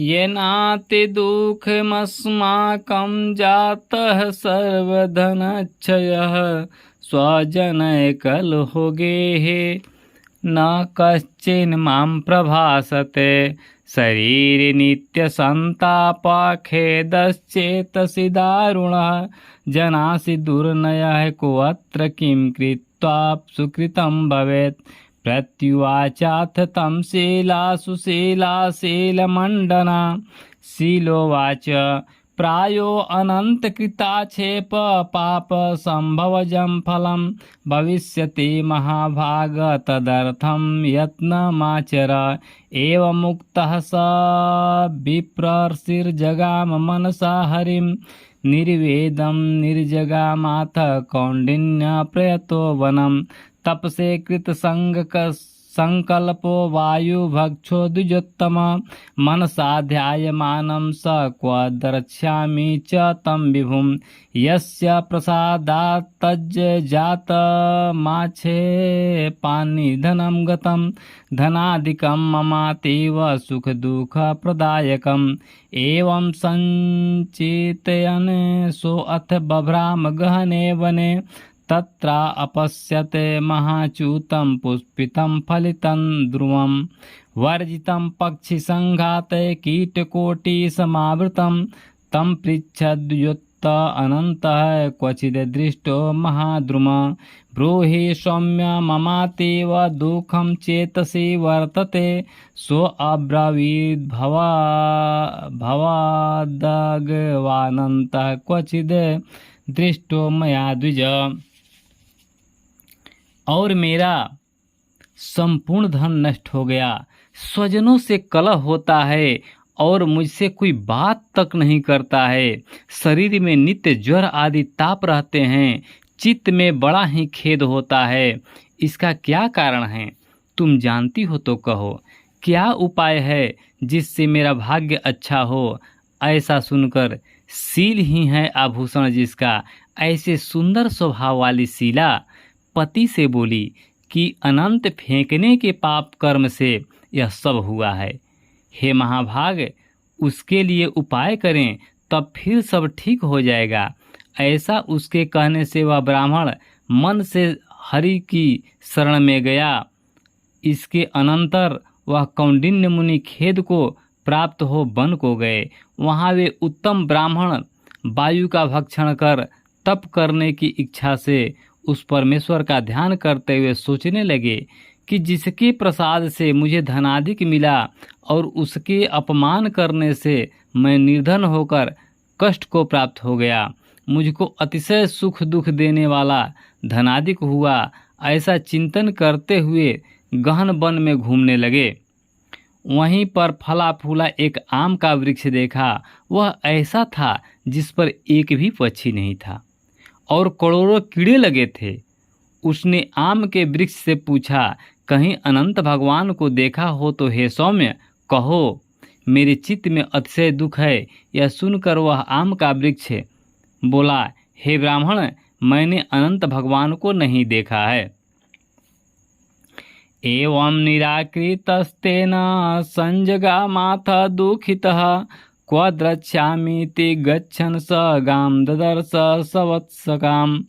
येनाति दुःखमस्माकं जातः सर्वधनक्षयः स्वजनैकलहो गेहे न कश्चिन्मां प्रभासते शरीरे नित्यसन्तापखेदश्चेतसि दारुणः जनासि दुर्नयः कोऽत्र किं कृत्वा सुकृतं भवेत् प्रत्युवाचाथ तं शीलाशीलमण्डना शीलोवाच प्रायो अनन्तकृताक्षेप पाप संभवजं फलं भविष्यति महाभाग तदर्थं यत्नमाचर एवमुक्तः स विप्रर्षिर्जगाम मनसा हरिं निर्वेदं निर्जगामाथ कौण्डिन्य प्रयतो वनं तपसे कृतसङ्कल्पो वायुभक्षो द्विजोत्तम मनसा ध्यायमानं स क्व द्रक्ष्यामि च तं विभुं यस्य प्रसादात् तज्जातमाच्छे पानिधनं गतं धनादिकं ममातीव सुखदुःखप्रदायकम् एवं सञ्चिन्तयन् सोऽथ बभ्राम गहने वने तत्र अपश्यते महाच्युतं पुष्पितं फलितं ध्रुवं वर्जितं पक्षिसङ्घाते कीटकोटिसमावृतं तं पृच्छद्युत्त अनन्तः क्वचिदृष्टो महाद्रुम ब्रूहि सौम्य ममातीव दुःखं चेतसि वर्तते भवादगवानन्तः क्वचिद् दृष्टो मया द्विज। और मेरा संपूर्ण धन नष्ट हो गया, स्वजनों से कलह होता है और मुझसे कोई बात तक नहीं करता है। शरीर में नित्य ज्वर आदि ताप रहते हैं, चित्त में बड़ा ही खेद होता है। इसका क्या कारण है? तुम जानती हो तो कहो। क्या उपाय है जिससे मेरा भाग्य अच्छा हो? ऐसा सुनकर शील ही है आभूषण जिसका, ऐसे सुंदर स्वभाव वाली शीला पति से बोली कि अनंत फेंकने के पाप कर्म से यह सब हुआ है। हे महाभाग, उसके लिए उपाय करें तब फिर सब ठीक हो जाएगा। ऐसा उसके कहने से वह ब्राह्मण मन से हरि की शरण में गया। इसके अनंतर वह कौंडिन्य मुनि खेद को प्राप्त हो वन को गए। वहाँ वे उत्तम ब्राह्मण वायु का भक्षण कर तप करने की इच्छा से उस परमेश्वर का ध्यान करते हुए सोचने लगे कि जिसके प्रसाद से मुझे धनाधिक मिला और उसके अपमान करने से मैं निर्धन होकर कष्ट को प्राप्त हो गया, मुझको अतिशय सुख दुख देने वाला धनाधिक हुआ, ऐसा चिंतन करते हुए गहन वन में घूमने लगे। वहीं पर फला फूला एक आम का वृक्ष देखा। वह ऐसा था जिस पर एक भी पक्षी नहीं था और करोड़ों कीड़े लगे थे। उसने आम के वृक्ष से पूछा, कहीं अनंत भगवान को देखा हो तो हे सौम्य कहो, मेरे चित्त में अतिशय दुख है। यह सुनकर वह आम का वृक्ष बोला, हे ब्राह्मण, मैंने अनंत भगवान को नहीं देखा है। एवं निराकृतस्तेन संजगामाथ दुःखितः क्व द्रक्ष्यामीति गच्छन् स गां ददर्श सवत्सकां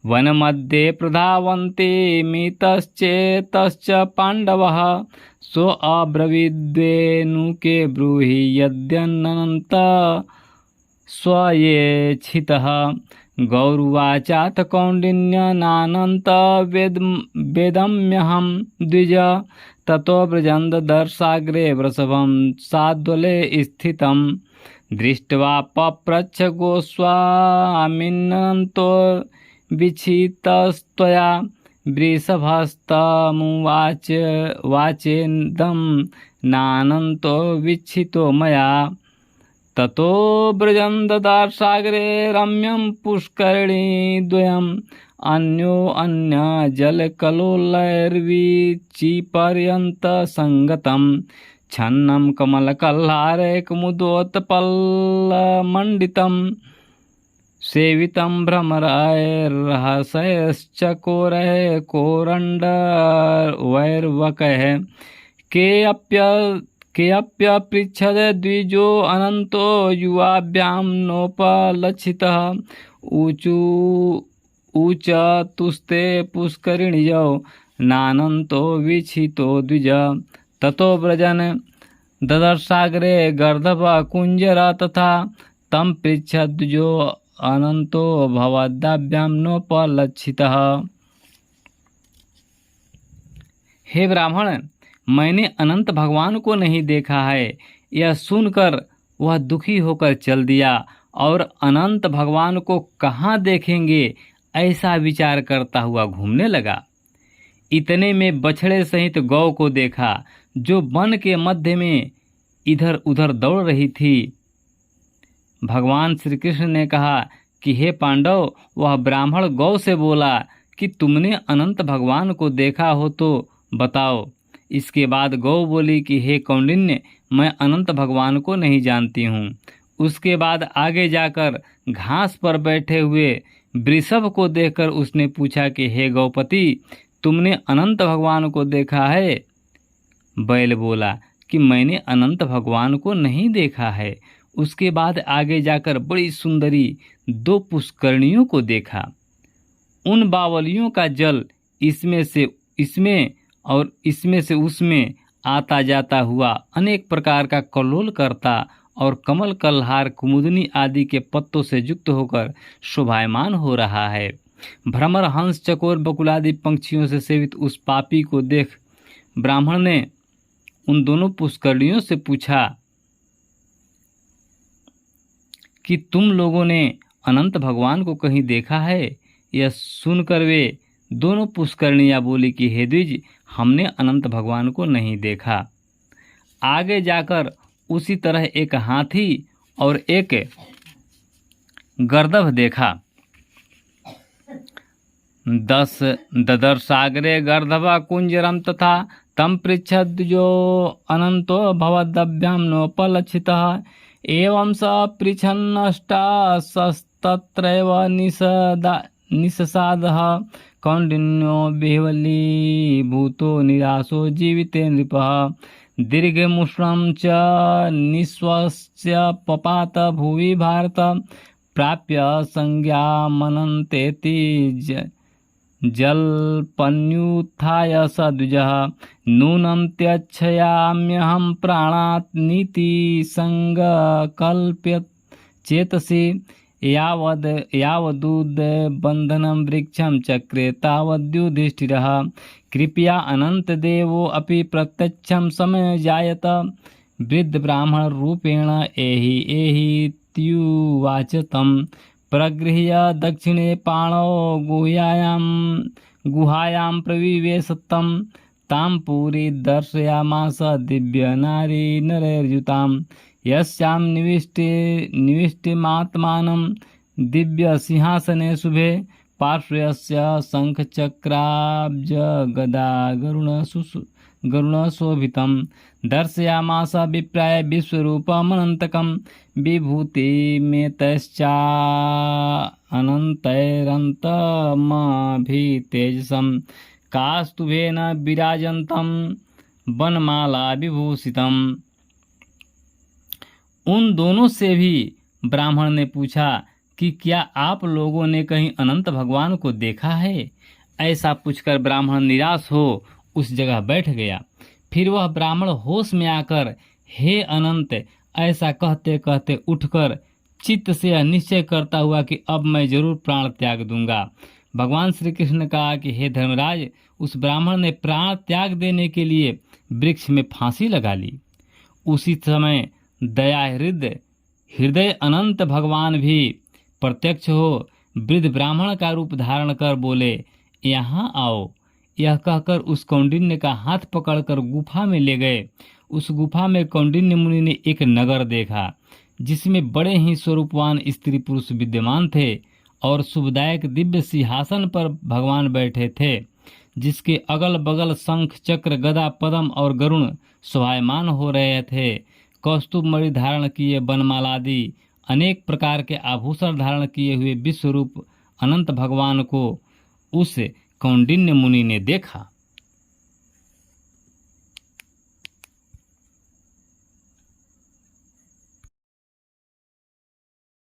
वनमध्ये प्रधावन्ति मितश्चेतश्च पाण्डवः सोऽब्रवीद्वेनुके ब्रूहि यद्यनन्त स्वयेच्छितः गौरुवाचाथ कौण्डिन्यनानन्त वेदम्यहं द्विज ततो व्रजन्ददर्शाग्रे वृषभं साद्वले स्थितं दृष्ट्वा पप्रच्छ गोस्वामिन्नन्तो विचितस्त्वया वृषभस्तमुवाच वाचेदं नानन्तो विच्छितो मया ततो व्रजन्ददार्शाग्रे रम्यं पुष्करिणीद्वयम् अन्योन्यजलकलोलैर्विचिपर्यन्तसङ्गतं छन्नं कमलकल्हारे कुमुदोत्पल्लमण्डितं सेवितं भ्रमरैर्रहस्यश्चकोरैः कोरण्डवैर्वकैः केऽप्यपृच्छद द्विजो अनन्तो युवाभ्यां नोपलक्षितः ऊचतुस्ते पुष्करिणीयौ नानन्तो वीक्षितो द्विज ततो व्रजन् ददर्शाग्रे गर्दभकुञ्जर तथा तं पृच्छद्विजो अनंतो भवदाभ्याम नोपलक्षितः। हे ब्राह्मण, मैंने अनंत भगवान को नहीं देखा है। यह सुनकर वह दुखी होकर चल दिया और अनंत भगवान को कहाँ देखेंगे ऐसा विचार करता हुआ घूमने लगा। इतने में बछड़े सहित गौ को देखा जो वन के मध्य में इधर उधर दौड़ रही थी। भगवान श्री कृष्ण ने कहा कि हे पांडव, वह ब्राह्मण गौ से बोला कि तुमने अनंत भगवान को देखा हो तो बताओ। इसके बाद गौ बोली कि हे कौंडिन्य, मैं अनंत भगवान को नहीं जानती हूँ। उसके बाद आगे जाकर घास पर बैठे हुए वृषभ को देखकर उसने पूछा कि हे गौपति, तुमने अनंत भगवान को देखा है? बैल बोला कि मैंने अनंत भगवान को नहीं देखा है। उसके बाद आगे जाकर बड़ी सुंदरी 2 पुष्करणियों को देखा। उन बावलियों का जल इसमें से उसमें आता जाता हुआ अनेक प्रकार का कल्लोल करता और कमल कल्हार कुमुदनी आदि के पत्तों से युक्त होकर शोभायमान हो रहा है। भ्रमर, हंस, चकोर, बकुलादि पंक्षियों से सेवित उस पापी को देख ब्राह्मण ने उन दोनों पुष्करणियों से पूछा कि तुम लोगों ने अनंत भगवान को कहीं देखा है? यह सुनकर वे दोनों पुष्करणियां बोली कि हे द्विज, हमने अनंत भगवान को नहीं देखा। आगे जाकर उसी तरह एक हाथी और एक गर्दभ देखा। 10 ददर्शाग्रे गर्दभा कुंजरम तथा तम पृच्छद्विजो अनंतो भवदभ्याम नोपलक्षितः एवं स पृच्छन्नष्टाशस्तत्रैव निषसादः कौंडिन्यो बिह्वलीभूतो निराशो जीविते नृपः दीर्घमुष्णं च निःश्वस्य पपात भुवि भारत प्राप्य संज्ञामनन्तेति जल्पन्युत्थाय स द्विजः नूनं त्यक्षयाम्यहं प्राणात् नीति संगकल्प्य चेतसि यावदुद्बन्धनं वृक्षं चक्रे तावद्युधिष्ठिरः कृपया अनन्तदेवो अपि प्रत्यक्षं समजायत वृद्ध ब्राह्मण रूपेण एहीत्युवाच तं प्रगृह्य दक्षिणे पाणौ गुहायां प्रविवेशतं तां पुरी दर्शयामास दिव्यनारी नरैर्युतां यस्यां निविष्टिमात्मानं दिव्यसिंहासने शुभे पार्श्वस्य शङ्खचक्राब्जगदा गरुणशोभितं दर्शयामास विप्राय विश्वरूपमनन्तकं विभूतिमेतश्चानन्तैरन्तमभितेजसं कास्तुभेन विराजन्तं वनमाला विभूषितम्। उन दोनों से भी ब्राह्मण ने पूछा कि क्या आप लोगों ने कहीं अनंत भगवान को देखा है? ऐसा पूछकर ब्राह्मण निराश हो उस जगह बैठ गया। फिर वह ब्राह्मण होश में आकर हे अनंत ऐसा कहते कहते उठकर चित्त से यह निश्चय करता हुआ कि अब मैं जरूर प्राण त्याग दूंगा। भगवान श्री कृष्ण ने कहा कि हे धर्मराज, उस ब्राह्मण ने प्राण त्याग देने के लिए वृक्ष में फांसी लगा ली। उसी समय दया हृदय अनंत भगवान भी प्रत्यक्ष हो वृद्ध ब्राह्मण का रूप धारण कर बोले, यहाँ आओ। यह कहकर उस कौंडिन्य का हाथ पकड़कर गुफा में ले गए। उस गुफा में कौंडिन्य मुनि ने एक नगर देखा जिसमें बड़े ही स्वरूपवान स्त्री पुरुष विद्यमान थे और शुभदायक दिव्य सिंहासन पर भगवान बैठे थे, जिसके अगल बगल शंख चक्र गदा पद्म और गरुण शोभायमान हो रहे थे। कौस्तुभ मणि धारण किए बनमालादि अनेक प्रकार के आभूषण धारण किए हुए विश्वरूप अनंत भगवान को उस कौंडिन्य मुनि ने देखा।